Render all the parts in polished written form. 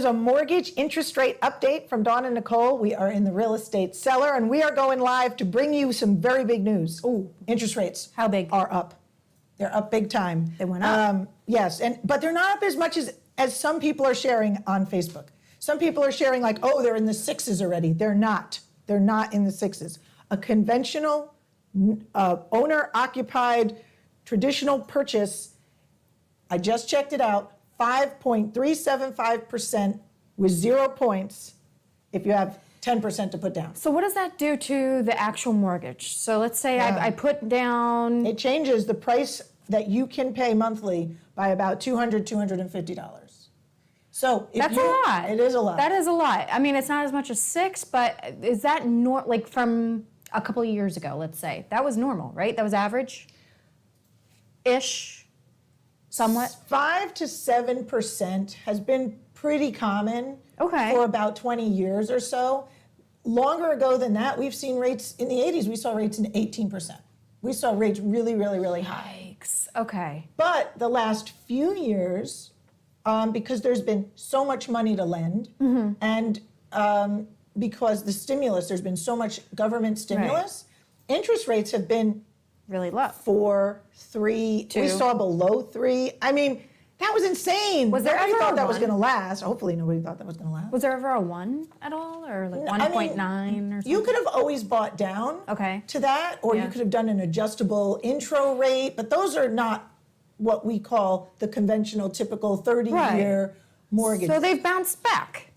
is a mortgage interest rate update from Dawn and Nicole. We are in the real estate cellar, and we are going live to bring you some very big news. Oh, interest rates. How big? Are up. They're up big time. They went up. Yes, but they're not up as much as some people are sharing on Facebook. Some people are sharing like, oh, they're in the sixes already. They're not. They're not in the sixes. A conventional, owner-occupied, traditional purchase, I just checked it out, 5.375% with 0 points if you have 10% to put down. So what does that do to the actual mortgage? So let's say I put down... It changes the price that you can pay monthly by about $200, $250. So That's a lot. It is a lot. That is a lot. I mean, it's not as much as 6, but is that like from a couple of years ago, let's say? That was normal, right? That was average-ish, somewhat? 5 to 7% has been pretty common for about 20 years or so. Longer ago than that, we've seen rates in the 80s. We saw rates in 18%. We saw rates really, really, really high. Yikes. Okay. But the last few years, because there's been so much money to lend, and because the stimulus, there's been so much government stimulus, interest rates have been really low. 4, 3. 2. We saw below 3. I mean, that was insane. Was there Nobody ever thought a that was 1? going to last. Hopefully nobody thought that was going to last. Was there ever a 1 at all, or like 1.9 or something? You could have always bought down to that, or you could have done an adjustable intro rate, but those are not what we call the conventional, typical 30-year mortgage. So they've bounced back.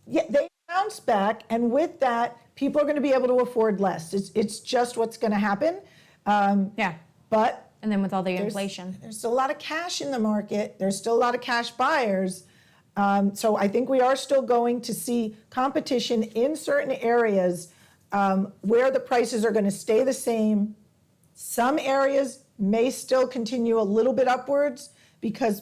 Yeah, they bounced back, and with that, people are going to be able to afford less. It's just what's going to happen. But and then with all the inflation, there's still a lot of cash in the market. There's still a lot of cash buyers. So I think we are still going to see competition in certain areas where the prices are going to stay the same. Some areas may still continue a little bit upwards because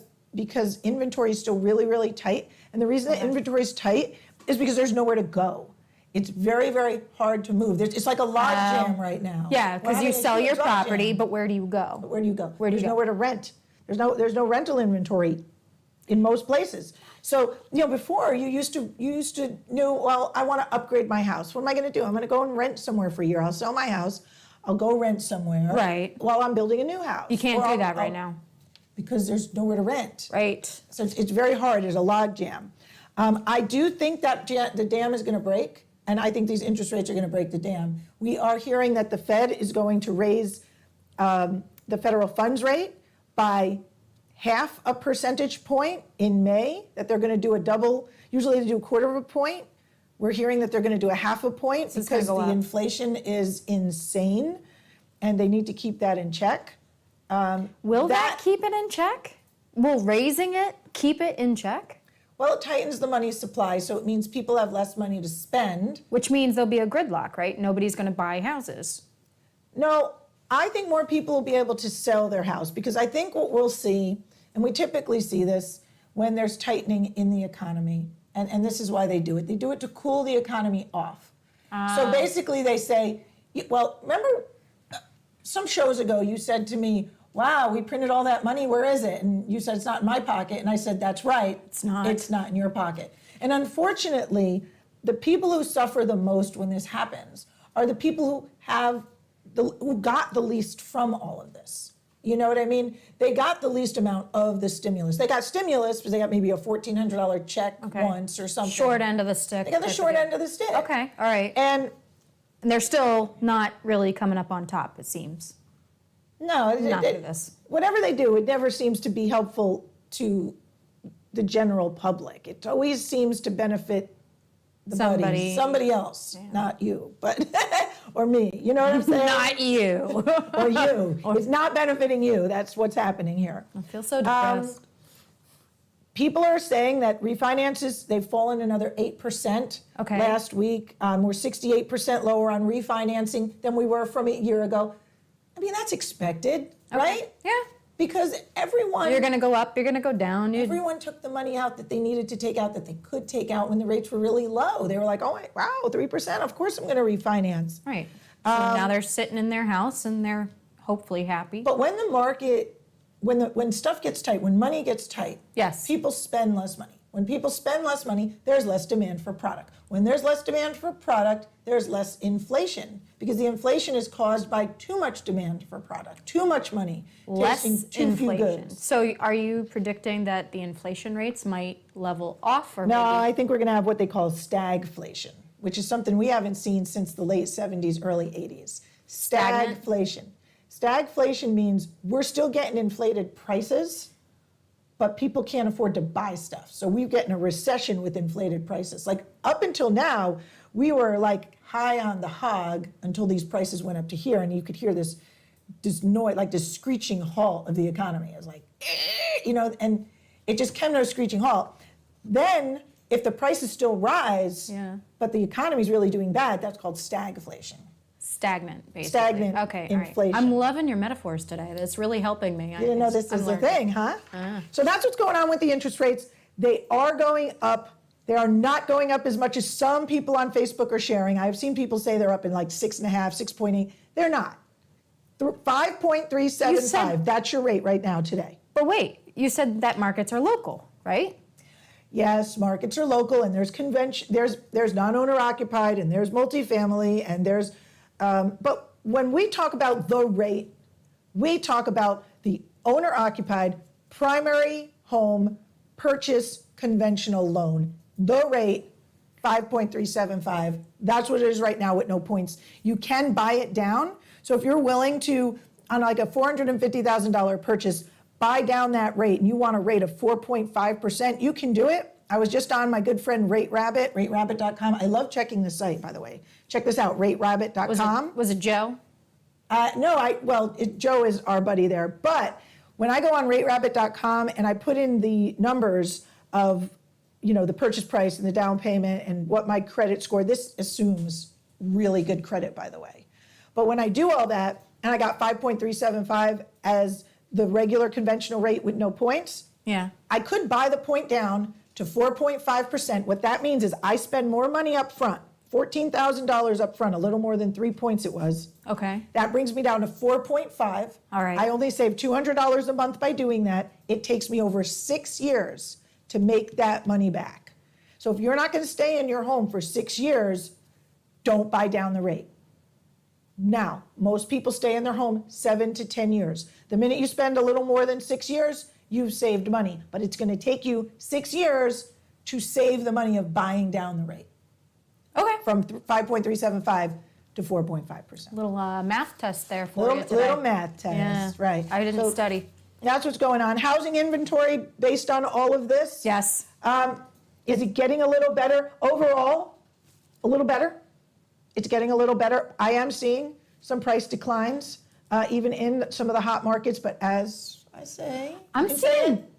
inventory is still really, really tight. And the reason that inventory is tight is because there's nowhere to go. It's very, very hard to move. It's like a log jam right now. Yeah, because you sell your property, but where do you go? But where do you go? There's nowhere to rent. There's no rental inventory in most places. So, before you used to know, well, I want to upgrade my house. What am I going to do? I'm going to go and rent somewhere for a year. I'll sell my house. I'll go rent somewhere. Right. While I'm building a new house. You can't do that right now. Because there's nowhere to rent. Right. So it's very hard. It's a log jam. I do think that the dam is going to break. And I think these interest rates are going to break the dam. We are hearing that the Fed is going to raise the federal funds rate by 0.5 percentage point in May, that they're going to do a double. Usually they do 1/4 point. We're hearing that they're going to do a 0.5 point because the inflation is insane and they need to keep that in check. Will that keep it in check? Will raising it keep it in check? Well, it tightens the money supply, so it means people have less money to spend. Which means there'll be a gridlock, right? Nobody's going to buy houses. No, I think more people will be able to sell their house, because I think what we'll see, and we typically see this when there's tightening in the economy, and this is why they do it. They do it to cool the economy off. So basically they say, well, remember some shows ago you said to me, wow, we printed all that money, where is it? And you said, it's not in my pocket. And I said, that's right. It's not. It's not in your pocket. And unfortunately, the people who suffer the most when this happens are the people who got the least from all of this. You know what I mean? They got the least amount of the stimulus. They got stimulus because they got maybe a $1,400 check once or something. Short end of the stick. They got the short end of the stick. Okay, all right. And they're still not really coming up on top, it seems. No, not through this. Whatever they do, it never seems to be helpful to the general public. It always seems to benefit somebody else, not you, but or me. You know what I'm saying? Not you. Or you. It's not benefiting you. That's what's happening here. I feel so depressed. People are saying that refinances, they've fallen another 8% last week. We're 68% lower on refinancing than we were from a year ago. I mean, that's expected, right? Yeah. Because everyone... You're going to go up, you're going to go down. Everyone took the money out that they needed to take out, that they could take out when the rates were really low. They were like, oh, wow, 3%, of course I'm going to refinance. Right. So now they're sitting in their house and they're hopefully happy. But when the market, when stuff gets tight, when money gets tight, yes, people spend less money. When people spend less money, there's less demand for product. When there's less demand for product, there's less inflation, because the inflation is caused by too much demand for product, too much money, Less chasing too few inflation. goods. So are you predicting that the inflation rates might level off, or No, maybe? I think we're going to have what they call stagflation, which is something we haven't seen since the late 70s, early 80s. Stagnant? Stagflation. Stagflation means we're still getting inflated prices, but people can't afford to buy stuff. So we're getting a recession with inflated prices. Like up until now, we were like high on the hog until these prices went up to here, and you could hear this noise, like this screeching halt of the economy. It was like, and it just came to a screeching halt. Then, if the prices still rise, Yeah. but the economy's really doing bad, that's called stagflation. Stagnant, basically. Stagnant Okay, all right. inflation. I'm loving your metaphors today. That's really helping me. You didn't know this is a thing, huh? So that's what's going on with the interest rates. They are going up. They are not going up as much as some people on Facebook are sharing. I've seen people say they're up in like 6.5, 6.8. They're not. 5.375. That's your rate right now today. But wait, you said that markets are local, right? Yes, markets are local, and there's convention. There's non-owner occupied, and there's multifamily, and there's. But when we talk about the rate, we talk about the owner-occupied primary home purchase conventional loan. The rate, 5.375. That's what it is right now with no points. You can buy it down. So if you're willing to, on like a $450,000 purchase, buy down that rate, and you want a rate of 4.5%, you can do it. I was just on my good friend RateRabbit, raterabbit.com. I love checking the site, by the way. Check this out, raterabbit.com. Was it Joe? No, Joe is our buddy there. But when I go on raterabbit.com and I put in the numbers of, the purchase price and the down payment and what my credit score, this assumes really good credit, by the way. But when I do all that, and I got 5.375 as the regular conventional rate with no points, Yeah. I could buy the point down to 4.5%. What that means is I spend more money up front, $14,000 up front, a little more than 3 points it was. Okay. That brings me down to 4.5. All right. I only save $200 a month by doing that. It takes me over 6 years to make that money back. So if you're not going to stay in your home for 6 years, don't buy down the rate. Now, most people stay in their home 7 to 10 years. The minute you spend a little more than 6 years, you've saved money. But it's going to take you 6 years to save the money of buying down the rate Okay. from 5.375 to 4.5%. Little math test there for you today. Little math test, Yeah. right. I didn't So study. That's what's going on. Housing inventory based on all of this. Yes. Is it getting a little better? Overall, a little better. It's getting a little better. I am seeing some price declines, even in some of the hot markets, but as I say, I'm you can say seeing it,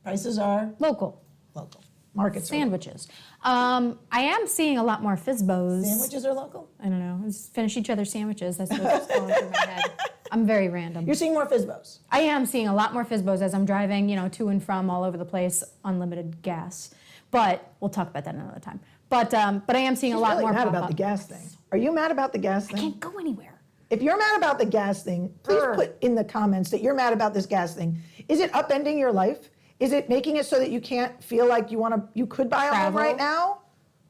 prices are local local. Markets sandwiches. I am seeing a lot more FSBOs. Sandwiches are local? I don't know. Just finish each other's sandwiches. That's what's going through my head. I'm very random. You're seeing more FSBOs. I am seeing a lot more FSBOs as I'm driving, to and from all over the place, unlimited gas. But we'll talk about that another time. But I am seeing a lot Really more mad pop about up. the gas thing. Are you mad about the gas thing? Can't go anywhere. If you're mad about the gas thing, please put in the comments that you're mad about this gas thing. Is it upending your life? Is it making it so that you can't feel like you could buy a home Travel? right now?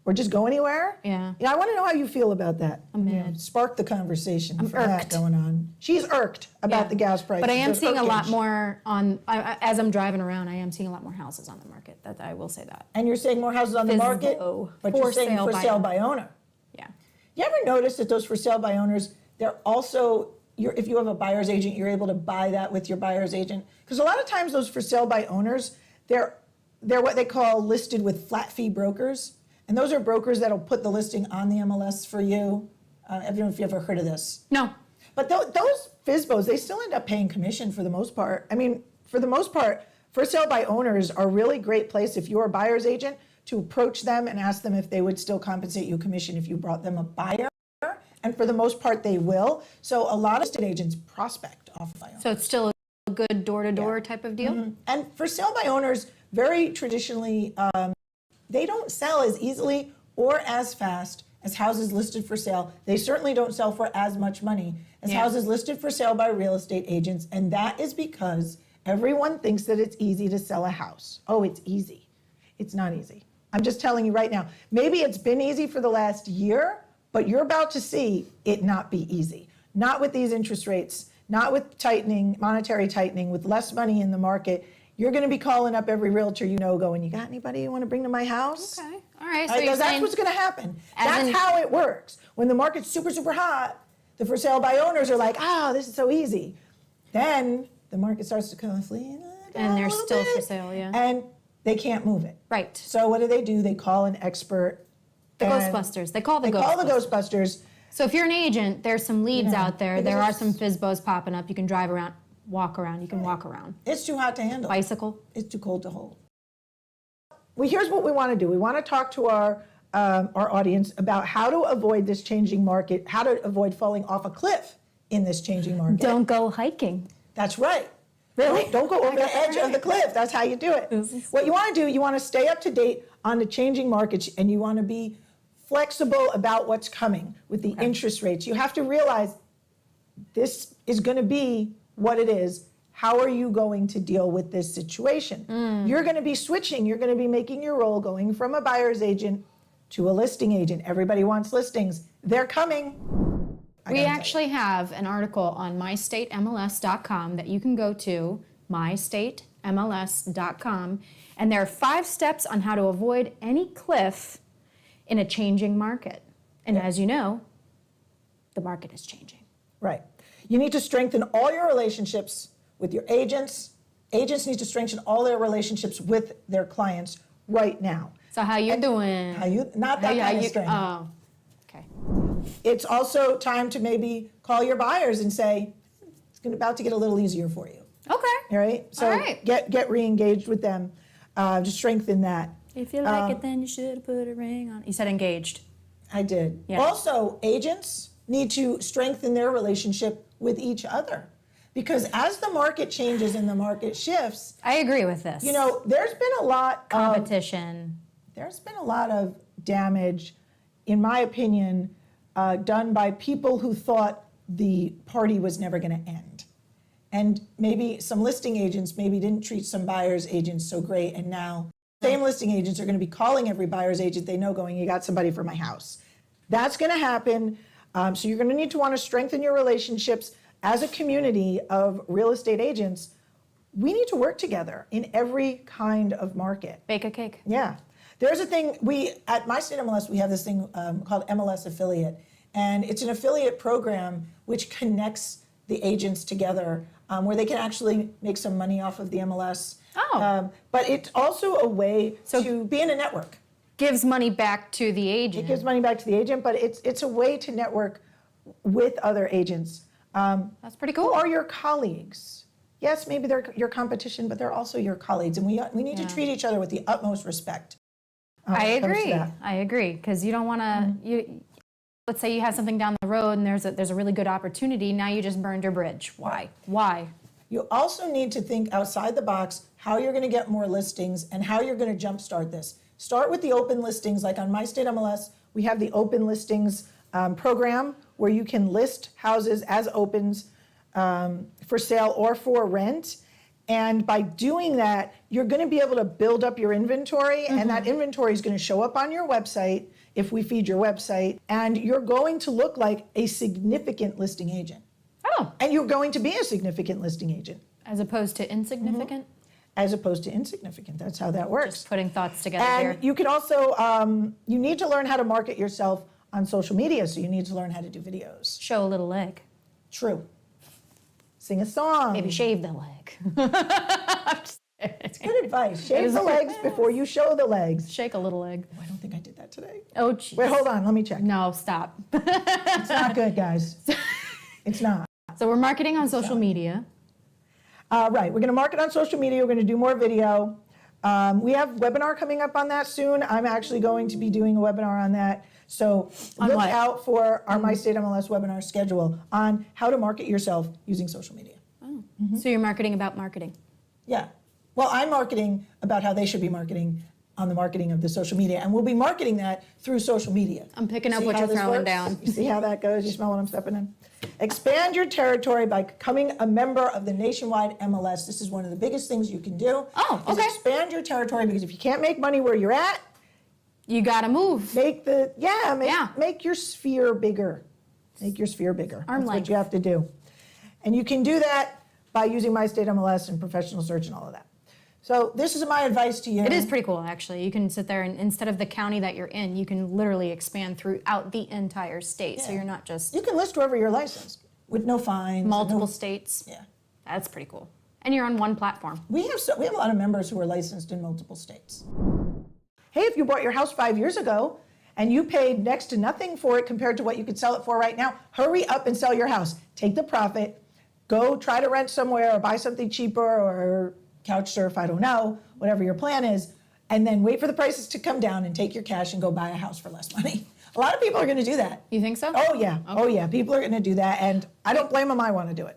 Or just go anywhere? Yeah. I want to know how you feel about that. I'm mad. Spark the conversation. I'm for that irked. going on. She's irked about Yeah. the gas prices. But I am There's seeing a lot irkage. more as I'm driving around, I am seeing a lot more houses on the market. That I will say that. And you're saying more houses on the market, FSBO. but For you're saying sale for by sale owner. by owner. Yeah. You ever notice that those for sale by owners, they're also, if you have a buyer's agent, you're able to buy that with your buyer's agent? Because a lot of times those for sale by owners, they're what they call listed with flat fee brokers. And those are brokers that'll put the listing on the MLS for you. I don't know if you ever heard of this. No. But those FSBOs, they still end up paying commission for the most part. I mean, for the most part, for sale by owners are a really great place if you're a buyer's agent to approach them and ask them if they would still compensate you commission if you brought them a buyer. And for the most part, they will. So a lot of estate agents prospect off of by owners. So it's still a good door-to-door type of deal? And for sale by owners, very traditionally, they don't sell as easily or as fast as houses listed for sale. They certainly don't sell for as much money as houses listed for sale by real estate agents. And that is because everyone thinks that it's easy to sell a house. Oh, it's easy. It's not easy. I'm just telling you right now. Maybe it's been easy for the last year, but you're about to see it not be easy. Not with these interest rates, not with tightening, monetary tightening, with less money in the market. You're going to be calling up every realtor you know going, you got anybody you want to bring to my house? Okay. All right. So Because you're that's saying what's going to happen. As That's in- how it works. When the market's super, super hot, the for sale by owners are like, this is so easy. Then the market starts to kind of flee down And they're a little still for bit, sale, yeah. And they can't move it. Right. So what do? They call an expert. The and Ghostbusters. They call the They Ghostbusters. call the Ghostbusters. So if you're an agent, there's some leads Yeah, out there. because There are it's- some FSBOs popping up. You can drive around, walk around. You can walk around. It's too hot to handle. Bicycle. It's too cold to hold. Well, here's what we want to do. We want to talk to our audience about how to avoid this changing market, how to avoid falling off a cliff in this changing market. Don't go hiking. That's right. Really? Don't go over the edge of the cliff. That's how you do it. What you want to do, you want to stay up to date on the changing markets, and you want to be flexible about what's coming with the interest rates. You have to realize this is going to be what it is. How are you going to deal with this situation? You're going to be switching. You're going to be making your role going from a buyer's agent to a listing agent. Everybody wants listings. They're coming. I We gotta tell you. actually have an article on mystatemls.com that you can go to, mystatemls.com, and there are 5 steps on how to avoid any cliff in a changing market. And as you know, the market is changing. Right. You need to strengthen all your relationships with your agents. Agents need to strengthen all their relationships with their clients right now. So how you doing? Not that kind of strength. Oh, okay. It's also time to maybe call your buyers and say, it's about to get a little easier for you. Okay. All right? So All right. get re-engaged with them to strengthen that. If you like it, then you should have put a ring on. You said engaged. I did. Yeah. Also, agents need to strengthen their relationship with each other. Because as the market changes and the market shifts, I agree with this. there's been a lot of Competition. there's been a lot of damage, in my opinion, done by people who thought the party was never going to end. And maybe some listing agents maybe didn't treat some buyer's agents so great, and now same listing agents are going to be calling every buyer's agent they know going, you got somebody for my house. That's going to happen. So you're going to need to want to strengthen your relationships as a community of real estate agents. We need to work together in every kind of market. Bake a cake. Yeah. There's a thing, at My State MLS, we have this thing called MLS Affiliate. And it's an affiliate program which connects the agents together where they can actually make some money off of the MLS. Oh. But it's also a way to be in a network. Gives money back to the agent. It gives money back to the agent, but it's a way to network with other agents. That's pretty cool. Who are your colleagues? Yes, maybe they're your competition, but they're also your colleagues. And we need to treat each other with the utmost respect. I when it comes to agree. that. I agree because you don't want to. Let's say you have something down the road and there's a really good opportunity. Now you just burned your bridge. Why? Why? You also need to think outside the box how you're going to get more listings and how you're going to jumpstart this. Start with the open listings. Like on My State MLS, we have the open listings program where you can list houses as opens for sale or for rent. And by doing that, you're going to be able to build up your inventory, and that inventory is going to show up on your website if we feed your website, and you're going to look like a significant listing agent. Oh, And you're going to be a significant listing agent as opposed to insignificant. as opposed to insignificant. That's how that works. Just putting thoughts together And here. you can also, you need to learn how to market yourself on social media, so you need to learn how to do videos. Show a little leg. True. Sing a song. Maybe shave the leg. It's good advice. Shave the legs before you show the legs. Shake a little leg. Oh, I don't think I did that today. Oh, jeez. Wait, hold on. Let me check. No, stop. It's not good, guys. It's not. So we're marketing on social media. Right. We're going to market on social media. We're going to do more video. We have webinar coming up on that soon. I'm actually going to be doing a webinar on that. So look what? out for our My State MLS webinar schedule on how to market yourself using social media. So you're marketing about marketing. Yeah. Well, I'm marketing about how they should be marketing on the marketing of the social media. And we'll be marketing that through social media. I'm picking up See what how you're this throwing works? down. You see how that goes? You smell what I'm stepping in? Expand your territory by becoming a member of the Nationwide MLS. This is one of the biggest things you can do. Oh, is okay. Expand your territory, because if you can't make money where you're at, You gotta move. make Yeah. make your sphere bigger. Make your sphere bigger. Arm That's length. what you have to do. And you can do that by using My State MLS and professional search and all of that. So this is my advice to you. It is pretty cool, actually. You can sit there and instead of the county that you're in, you can literally expand throughout the entire state. So Yeah. you're not just You can list wherever you're licensed with no fines. and multiple no- states. Yeah. That's pretty cool. And you're on one platform. We have a lot of members who are licensed in multiple states. Hey, if you bought your house 5 years ago and you paid next to nothing for it compared to what you could sell it for right now, hurry up and sell your house. Take the profit, go try to rent somewhere or buy something cheaper or couch surf, I don't know, whatever your plan is, and then wait for the prices to come down and take your cash and go buy a house for less money. A lot of people are going to do that. You think so? Oh yeah, oh yeah, people are going to do that, and I don't blame them. I want to do it.